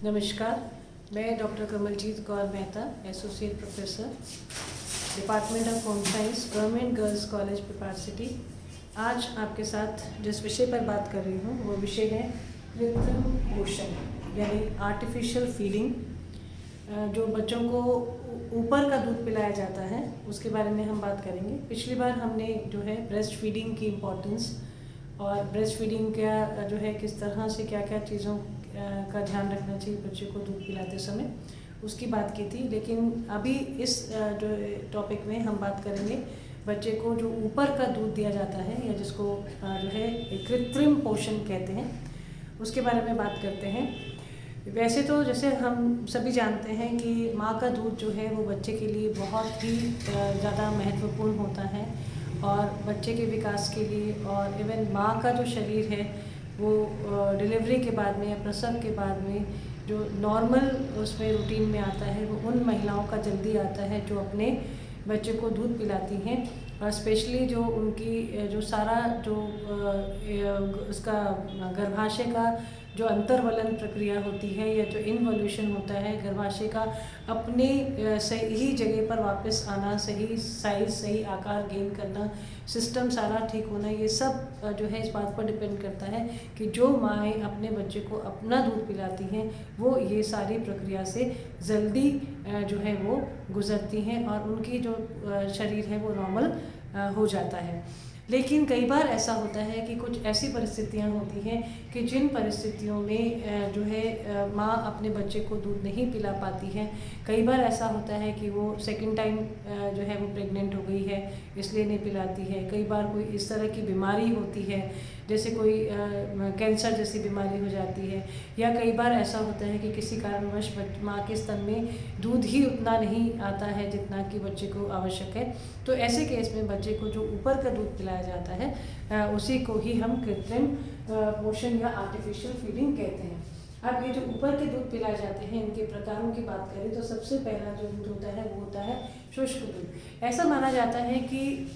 नमस्कार। मैं doctor Kamaljeet Kaur Mehta, associate professor, department of home science, government girls college Pipar city. आज आपके साथ जिस विषय पर बात कर रही हूँ वो विषय है कृत्रिम पोषण यानी आर्टिफिशियल फीडिंग। जो बच्चों को ऊपर का दूध पिलाया जाता है उसके बारे में हम बात करेंगे। पिछली बार हमने जो है ब्रेस्ट फीडिंग की इम्पोर्टेंस और ब्रेस्ट फीडिंग का जो है किस तरह से क्या क्या चीज़ों का ध्यान रखना चाहिए बच्चे को दूध पिलाते समय, उसकी बात की थी। लेकिन अभी इस जो टॉपिक में हम बात करेंगे बच्चे को जो ऊपर का दूध दिया जाता है या जिसको जो है कृत्रिम पोषण कहते हैं, उसके बारे में बात करते हैं। वैसे तो जैसे हम सभी जानते हैं कि माँ का दूध जो है वो बच्चे के लिए बहुत ही ज़्यादा महत्वपूर्ण होता है और बच्चे के विकास के लिए, और इवन माँ का जो शरीर है वो डिलीवरी के बाद में या प्रसव के बाद में जो नॉर्मल उसमें रूटीन में आता है वो उन महिलाओं का जल्दी आता है जो अपने बच्चे को दूध पिलाती हैं। और स्पेशली जो उनकी जो सारा जो उसका गर्भाशय का जो अंतर्वलन प्रक्रिया होती है या जो इन्वोल्यूशन होता है गर्भाशय का अपने सही जगह पर वापस आना, सही साइज सही आकार गेन करना, सिस्टम सारा ठीक होना, ये सब जो है इस बात पर डिपेंड करता है कि जो माएँ अपने बच्चे को अपना दूध पिलाती हैं वो ये सारी प्रक्रिया से जल्दी जो है वो गुजरती हैं और उनकी जो शरीर है वो नॉर्मल हो जाता है। लेकिन कई बार ऐसा होता है कि कुछ ऐसी परिस्थितियां होती हैं कि जिन परिस्थितियों में जो है माँ अपने बच्चे को दूध नहीं पिला पाती है। कई बार ऐसा होता है कि वो सेकंड टाइम जो है वो प्रेग्नेंट हो गई है इसलिए नहीं पिलाती है। कई बार कोई इस तरह की बीमारी होती है जैसे कोई कैंसर जैसी बीमारी हो जाती है, या कई बार ऐसा होता है कि किसी कारणवश माँ के स्तन में दूध ही उतना नहीं आता है जितना कि बच्चे को आवश्यक है। तो ऐसे केस में बच्चे को जो ऊपर का दूध पिलाया जाता है उसी को ही हम कृत्रिम पोषण या आर्टिफिशियल फीडिंग कहते हैं। अब ये जो ऊपर के दूध पिलाए जाते हैं इनके प्रकारों की बात करें तो सबसे पहला जो दूध होता है वो होता है शुष्क दूध। ऐसा माना जाता है कि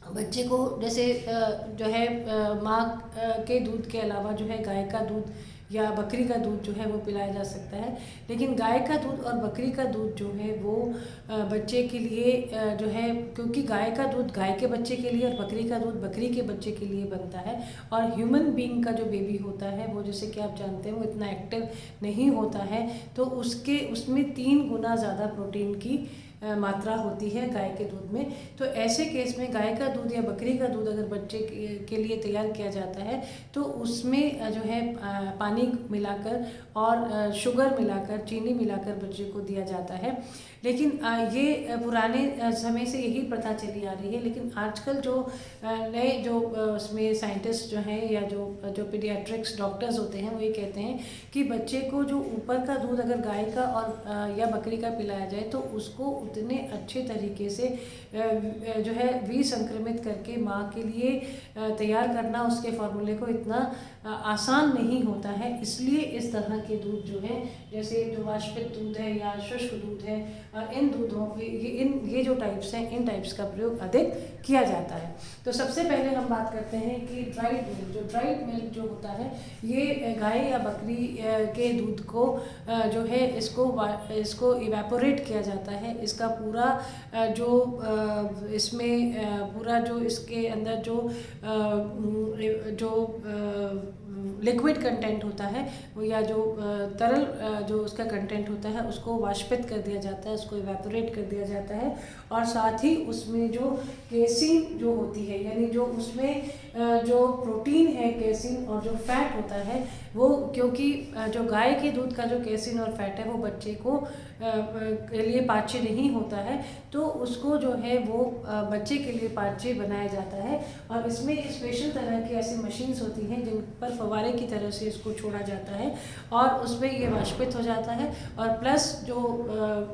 बच्चे को जैसे जो है माँ के दूध के अलावा जो है गाय का दूध या बकरी का दूध जो है वो पिलाया जा सकता है। लेकिन गाय का दूध और बकरी का दूध जो है वो बच्चे के लिए जो है, क्योंकि गाय का दूध गाय के बच्चे के लिए और बकरी का दूध बकरी के बच्चे के लिए बनता है, और ह्यूमन बीइंग का जो बेबी होता है वो जैसे कि आप जानते हैं वो इतना एक्टिव नहीं होता है, तो उसमें 3 गुना ज़्यादा प्रोटीन की मात्रा होती है गाय के दूध में। तो ऐसे केस में गाय का दूध या बकरी का दूध अगर बच्चे के लिए तैयार किया जाता है तो उसमें जो है पानी मिलाकर और शुगर मिलाकर, चीनी मिलाकर बच्चे को दिया जाता है। लेकिन ये पुराने समय से यही प्रथा चली आ रही है। लेकिन आजकल जो नए जो उसमें साइंटिस्ट जो हैं या जो पीडियाट्रिक्स डॉक्टर्स होते हैं वो ये कहते हैं कि बच्चे को जो ऊपर का दूध अगर गाय का और या बकरी का पिलाया जाए तो उसको उतने अच्छे तरीके से जो है विसंक्रमित करके माँ के लिए तैयार करना उसके फार्मूले को इतना आसान नहीं होता है। इसलिए इस तरह के दूध जो है जैसे जो वाष्पित दूध है या शुष्क दूध है, इन दूधों ये जो टाइप्स हैं इन टाइप्स का प्रयोग अधिक किया जाता है। तो सबसे पहले हम बात करते हैं कि ड्राइड मिल्क जो होता है ये गाय या बकरी के दूध को जो है इसको इवेपोरेट किया जाता है। इसका पूरा जो इसमें पूरा जो इसके अंदर जो लिक्विड कंटेंट होता है वो या जो तरल जो उसका कंटेंट होता है उसको वाष्पित कर दिया जाता है, उसको इवेपोरेट कर दिया जाता है। और साथ ही उसमें जो केसीन जो होती है यानी जो उसमें जो प्रोटीन है केसीन और जो फैट होता है वो, क्योंकि जो गाय के दूध का जो केसीन और फैट है वो बच्चे को के लिए पाच्य नहीं होता है, तो उसको जो है वो बच्चे के लिए पाच्य बनाया जाता है। और इसमें स्पेशल तरह की ऐसी मशीन्स होती हैं जिन पर फव्वारे की तरह से इसको छोड़ा जाता है और उसमें ये वाष्पित हो जाता है। और प्लस जो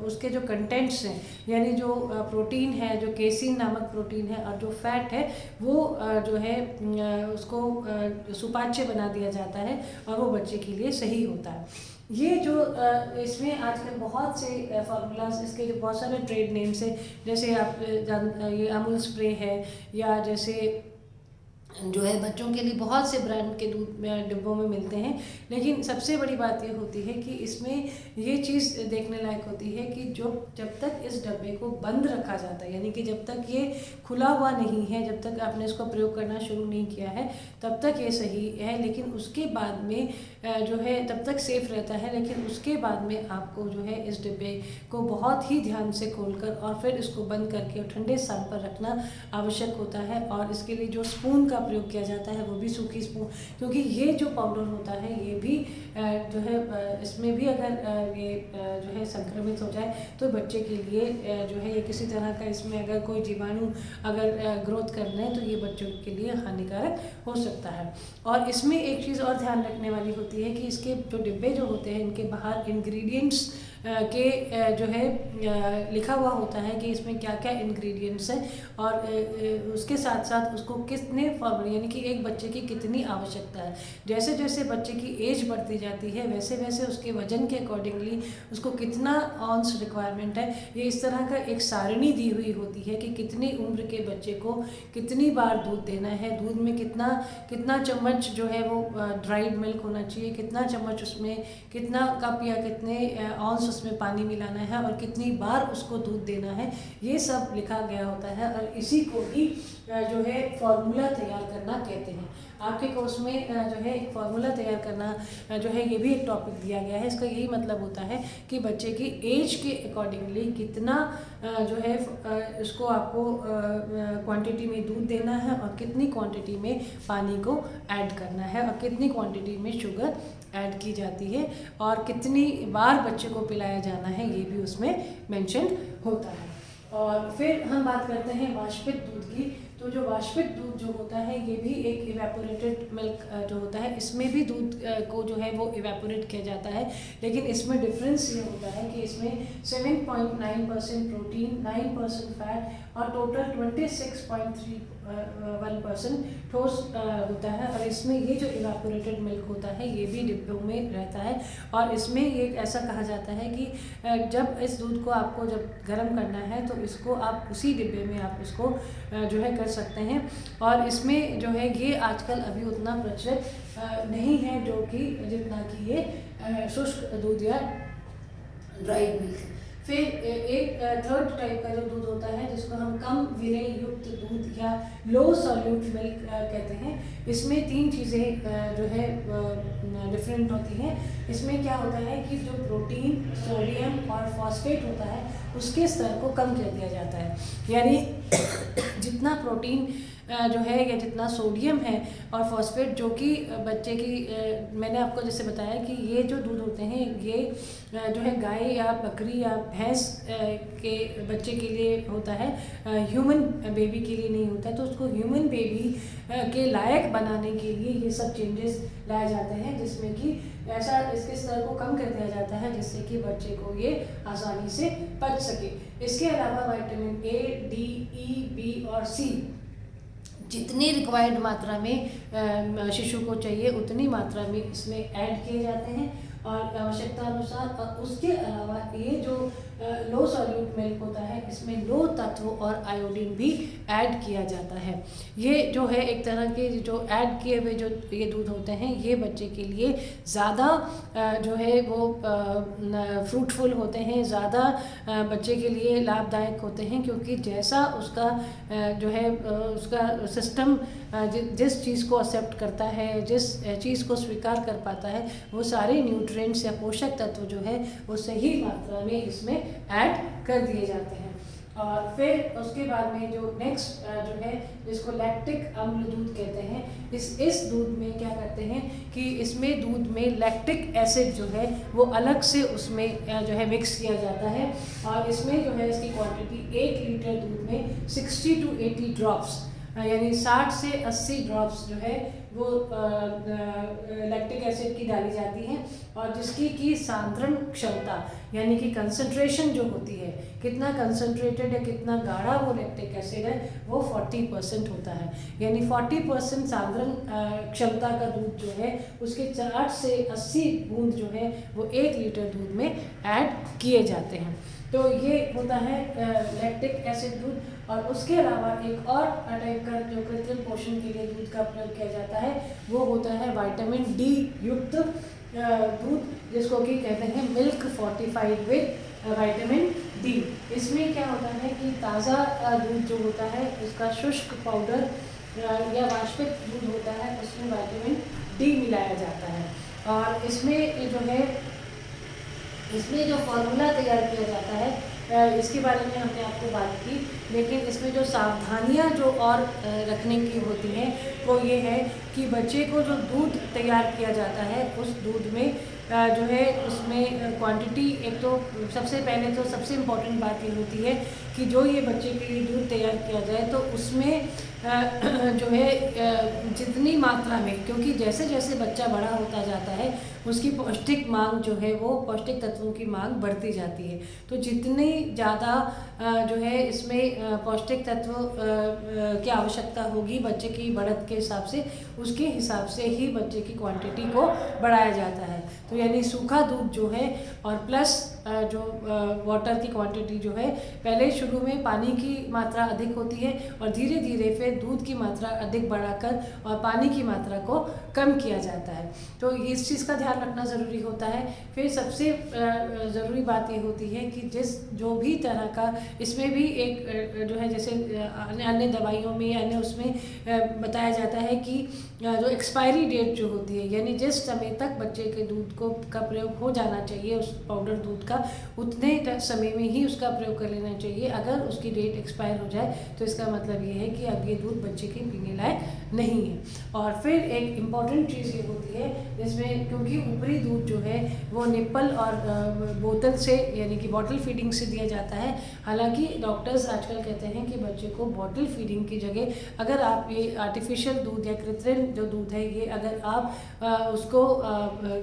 उसके जो कंटेंट्स हैं यानी जो प्रोटीन है, जो केसीन नामक प्रोटीन है और जो फैट है वो जो है उसको सुपाच्य बना दिया जाता है और वो बच्चे के लिए सही होता है। ये जो इसमें आजकल बहुत से फार्मूलाज, इसके जो बहुत सारे ट्रेड नेम्स हैं, जैसे आप ये अमूल स्प्रे है या जैसे जो है बच्चों के लिए बहुत से ब्रांड के दूध डिब्बों में मिलते हैं, लेकिन सबसे बड़ी बात ये होती है कि इसमें ये चीज़ देखने लायक होती है कि जब तक इस डब्बे को बंद रखा जाता है, यानी कि जब तक ये खुला हुआ नहीं है, जब तक आपने इसको प्रयोग करना शुरू नहीं किया है, तब तक ये सही है। लेकिन उसके बाद में जो है तब तक सेफ़ रहता है, लेकिन उसके बाद में आपको जो है इस डिब्बे को बहुत ही ध्यान से खोलकर और फिर इसको बंद करके और ठंडे स्थान पर रखना आवश्यक होता है। और इसके लिए जो स्पून का प्रयोग किया जाता है वो भी सूखी स्पून, क्योंकि ये जो पाउडर होता है ये भी जो है इसमें भी अगर ये जो है संक्रमित हो जाए तो बच्चे के लिए जो है ये किसी तरह का इसमें अगर कोई जीवाणु अगर ग्रोथ कर रहे हैं तो ये बच्चों के लिए हानिकारक हो सकता है। और इसमें एक चीज़ और ध्यान रखने वाली होती है कि इसके जो डिब्बे जो होते हैं इनके बाहर इंग्रेडिएंट्स के जो है लिखा हुआ होता है कि इसमें क्या क्या इंग्रेडिएंट्स हैं और उसके साथ साथ उसको कितने फॉर्मूले, यानी कि एक बच्चे की कितनी आवश्यकता है। जैसे जैसे बच्चे की एज बढ़ती जाती है वैसे वैसे उसके वजन के अकॉर्डिंगली उसको कितना ऑन्स रिक्वायरमेंट है, ये इस तरह का एक सारणी दी हुई होती है कि कितनी उम्र के बच्चे को कितनी बार दूध देना है, दूध में कितना चम्मच जो है वो ड्राइड मिल्क होना चाहिए, कितना चम्मच उसमें कितना कप या कितने ऑन्स उसमें पानी मिलाना है और कितनी बार उसको दूध देना है, ये सब लिखा गया होता है। और इसी को ही जो है फॉर्मूला तैयार करना कहते हैं। आपके कोर्स में जो है एक फार्मूला तैयार करना जो है ये भी एक टॉपिक दिया गया है। इसका यही मतलब होता है कि बच्चे की एज के अकॉर्डिंगली कितना जो है इसको आपको क्वांटिटी में दूध देना है और कितनी क्वांटिटी में पानी को ऐड करना है और कितनी क्वांटिटी में शुगर ऐड की जाती है और कितनी बार बच्चे को पिलाया जाना है, ये भी उसमें मेंशन होता है। और फिर हम बात करते हैं वाष्पित दूध की। तो जो वाष्पित दूध जो होता है ये भी एक इवेपोरेटेड मिल्क जो होता है, इसमें भी दूध को जो है वो इवेपोरेट किया जाता है, लेकिन इसमें डिफरेंस ये होता है कि इसमें 7.9% प्रोटीन, 9% फैट और टोटल 26.31% ठोस होता है। और इसमें ये जो इवेपोरेटेड मिल्क होता है ये भी डिब्बों में रहता है और इसमें ये ऐसा कहा जाता है कि जब इस दूध को आपको जब गर्म करना है तो इसको आप उसी डिब्बे में आप इसको जो है कर सकते हैं। और इसमें जो है ये आजकल अभी उतना प्रचलित नहीं है जो कि जितना कि ये शुष्क दूध या ड्राइड मिल्क। फिर एक थर्ड टाइप का जो दूध होता है जिसको हम कम विरय युक्त दूध या लो सॉल्यूट मिल्क कहते हैं। इसमें तीन चीज़ें जो है डिफरेंट होती हैं। इसमें क्या होता है कि जो प्रोटीन, सोडियम और फॉस्फेट होता है उसके स्तर को कम कर दिया जाता है, यानी जितना प्रोटीन जो है या जितना सोडियम है और फॉस्फेट जो कि बच्चे की मैंने आपको जैसे बताया कि ये जो दूध होते हैं ये जो है गाय या बकरी या भैंस के बच्चे के लिए होता है, ह्यूमन बेबी के लिए नहीं होता है। तो उसको ह्यूमन बेबी के लायक बनाने के लिए ये सब चेंजेस लाए जाते हैं, जिसमें कि ऐसा इसके स्तर को कम कर दिया जाता है जिससे कि बच्चे को ये आसानी से पच सके। इसके अलावा vitamin A, D, E, B और सी जितनी रिक्वायर्ड मात्रा में शिशु को चाहिए उतनी मात्रा में इसमें ऐड किए जाते हैं और आवश्यकता अनुसार। और उसके अलावा ये जो लो सॉल्यूट मिल्क होता है इसमें लो तत्व और आयोडीन भी ऐड किया जाता है। ये जो है एक तरह के जो ऐड किए हुए जो ये दूध होते हैं ये बच्चे के लिए ज़्यादा जो है वो फ्रूटफुल होते हैं, ज़्यादा बच्चे के लिए लाभदायक होते हैं, क्योंकि जैसा उसका जो है उसका सिस्टम जिस चीज़ को एक्सेप्ट करता है, जिस चीज़ को स्वीकार कर पाता है, वो सारे न्यूट्रिएंट्स या पोषक तत्व जो है वो सही मात्रा में इसमें ऐड कर दिए जाते हैं। और फिर उसके बाद में जो नेक्स्ट जो है जिसको लैक्टिक अम्ल दूध कहते हैं, इस दूध में क्या करते हैं कि इसमें दूध में लैक्टिक एसिड जो है वो अलग से उसमें जो है मिक्स किया जाता है और इसमें जो है इसकी क्वांटिटी 1 लीटर दूध में 60 to 80 ड्रॉप्स यानी 60 से 80 ड्रॉप्स जो है वो लैक्टिक एसिड की डाली जाती हैं और जिसकी की सांद्रण क्षमता यानी कि कंसंट्रेशन जो होती है, कितना कंसंट्रेटेड है, कितना गाढ़ा वो लैक्टिक एसिड है, वो 40% होता है। यानी 40% सांद्रण क्षमता का दूध जो है उसके 60 से 80 बूंद जो है वो 1 लीटर दूध में ऐड किए जाते हैं। तो ये होता है लैक्टिक एसिड दूध। और उसके अलावा एक और टाइप का जो कृत्रिम पोषण के लिए दूध का प्रयोग किया जाता है वो होता है विटामिन डी युक्त दूध, जिसको कि कहते हैं milk fortified with vitamin D. इसमें क्या होता है कि ताज़ा दूध जो होता है उसका शुष्क पाउडर या वाष्पित दूध होता है, उसमें विटामिन डी मिलाया जाता है। और इसमें जो है इसमें जो फॉर्मूला तैयार किया जाता है इसके बारे में हमने आपको बात की, लेकिन इसमें जो सावधानियां जो और रखने की होती हैं वो ये है कि बच्चे को जो दूध तैयार किया जाता है उस दूध में जो है उसमें क्वांटिटी, एक तो सबसे पहले तो सबसे इम्पॉर्टेंट बात ये होती है कि जो ये बच्चे के लिए दूध तैयार किया जाए तो उसमें जो है जितनी मात्रा में, क्योंकि जैसे जैसे बच्चा बड़ा होता जाता है उसकी पौष्टिक मांग जो है वो पौष्टिक तत्वों की मांग बढ़ती जाती है। तो जितनी ज़्यादा जो है इसमें पौष्टिक तत्व की आवश्यकता होगी बच्चे की बढ़त के हिसाब से, उसके हिसाब से ही बच्चे की क्वांटिटी को बढ़ाया जाता है। तो यानी सूखा दूध जो है और प्लस जो वाटर की क्वांटिटी जो है, पहले शुरू में पानी की मात्रा अधिक होती है और धीरे धीरे फिर दूध की मात्रा अधिक बढ़ाकर और पानी की मात्रा को कम किया जाता है। तो इस चीज़ का ध्यान रखना ज़रूरी होता है। फिर सबसे ज़रूरी बात ये होती है कि जो भी तरह का इसमें भी एक जो है जैसे अन्य दवाइयों में अन्य उसमें बताया जाता है कि जो एक्सपायरी डेट जो होती है, यानी जिस समय तक बच्चे के दूध का प्रयोग हो जाना चाहिए उस पाउडर दूध का, उतने समय में ही उसका प्रयोग कर लेना चाहिए। अगर उसकी डेट एक्सपायर हो जाए तो इसका मतलब ये है कि अब ये दूध बच्चे के पीने लायक नहीं है। और फिर एक इम्पॉर्टेंट चीज़ ये होती है जिसमें, क्योंकि ऊपरी दूध जो है वो निप्पल और बोतल से यानी कि बॉटल फीडिंग से दिया जाता है। हालांकि डॉक्टर्स आजकल कहते हैं कि बच्चे को बॉटल फीडिंग की जगह अगर आप ये आर्टिफिशियल दूध या कृत्रिम जो दूध है ये अगर आप उसको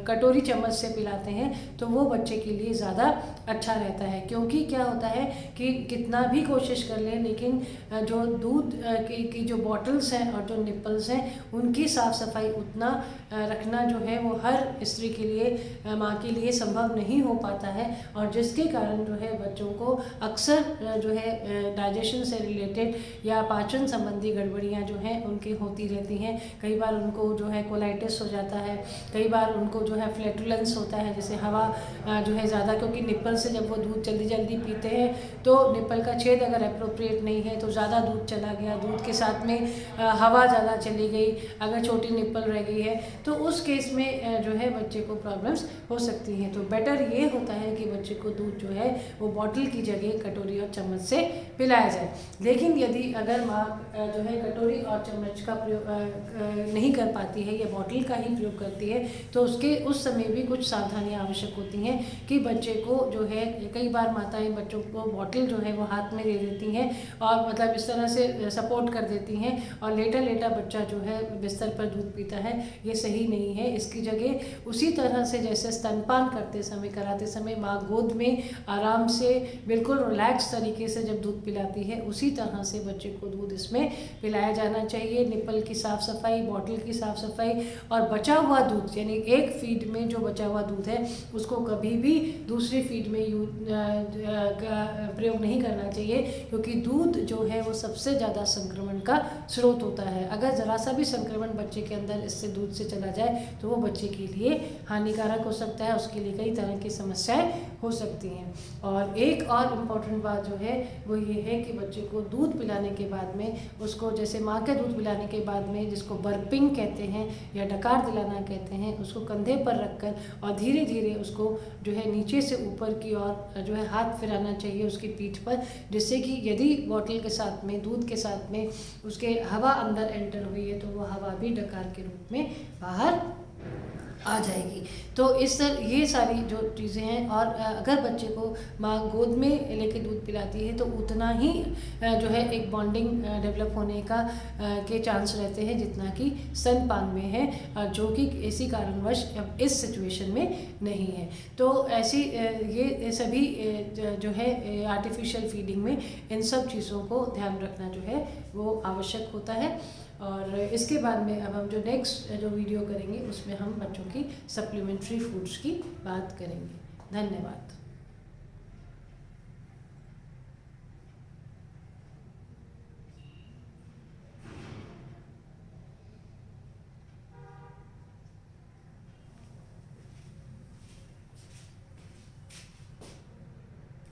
कटोरी चम्मच से पिलाते हैं तो वो बच्चे के लिए ज़्यादा अच्छा रहता है। क्योंकि क्या होता है कि कितना भी कोशिश कर लें लेकिन जो दूध की जो बॉटल्स हैं और जो निप्पल्स हैं उनकी साफ़ सफाई उतना रखना जो है वो हर स्त्री के लिए, माँ के लिए संभव नहीं हो पाता है। और जिसके कारण जो है बच्चों को अक्सर जो है डाइजेशन से रिलेटेड या पाचन संबंधी गड़बड़ियाँ जो हैं उनकी होती रहती हैं। कई बार उनको जो है कोलाइटिस हो जाता है, कई बार उनको जो है फ्लैटुलेंस होता है, जैसे हवा जो है ज़्यादा, क्योंकि निप्पल से जब वो दूध जल्दी जल्दी पीते हैं तो निप्पल का छेद अगर अप्रोप्रिएट नहीं है तो ज़्यादा दूध चला गया, दूध के साथ में हवा ज़्यादा चली गई, अगर छोटी निप्पल रह गई है तो उस केस में जो है बच्चे को प्रॉब्लम्स हो सकती हैं। तो बेटर ये होता है कि बच्चे को दूध जो है वो बॉटल की जगह कटोरी और चम्मच से पिलाया जाए। लेकिन यदि अगर माँ जो है कटोरी और चम्मच का प्रयोग नहीं कर पाती है या बॉटल का ही प्रयोग करती है तो उस समय भी कुछ सावधानियाँ आवश्यक होती हैं कि बच्चे को जो है, कई बार माताएं बच्चों को बॉटल जो है वो हाथ में दे देती हैं और मतलब इस तरह से सपोर्ट कर देती हैं और लेटा बच्चा जो है बिस्तर पर दूध पीता है, ये सही नहीं है। इसकी जगह उसी तरह से जैसे स्तनपान कराते समय माँ गोद में आराम से बिल्कुल रिलैक्स तरीके से जब दूध पिलाती है उसी तरह से बच्चे को दूध इसमें पिलाया जाना चाहिए। निप्पल की साफ़ सफाई, बॉटल की साफ़ सफाई और बचा हुआ दूध, यानी एक फीड में जो बचा हुआ दूध है उसको कभी भी दूसरी फीड में प्रयोग नहीं करना चाहिए, क्योंकि दूध जो है वो सबसे ज़्यादा संक्रमण का स्रोत होता है। अगर ज़रा सा भी संक्रमण बच्चे के अंदर इससे दूध से चला जाए तो वो बच्चे के लिए हानिकारक हो सकता है, उसके लिए कई तरह की समस्याएं हो सकती हैं। और एक और इम्पॉर्टेंट बात जो है वो ये है कि बच्चे को दूध पिलाने के बाद में उसको, जैसे माँ के दूध पिलाने के बाद में जिसको बर्पिंग कहते हैं या डकार दिलाना कहते हैं, उसको कंधे पर रखकर और धीरे धीरे उसको जो है नीचे से ऊपर की ओर जो है हाथ फिराना चाहिए उसकी पीठ पर, जिससे कि यदि बॉटल के साथ में, दूध के साथ में उसके हवा अंदर एंटर हुई है तो वो हवा भी डकार के रूप में बाहर आ जाएगी। तो इस तरह ये सारी जो चीज़ें हैं, और अगर बच्चे को माँ गोद में लेके दूध पिलाती है तो उतना ही जो है एक बॉन्डिंग डेवलप होने के चांस रहते हैं जितना कि स्तनपान में है, जो कि इसी कारणवश इस सिचुएशन में नहीं है। तो ऐसी ये सभी जो है आर्टिफिशियल फीडिंग में इन सब चीज़ों को ध्यान रखना जो है वो आवश्यक होता है। और इसके बाद में अब हम जो नेक्स्ट जो वीडियो करेंगे उसमें हम बच्चों की सप्लीमेंट्री फूड्स की बात करेंगे। धन्यवाद।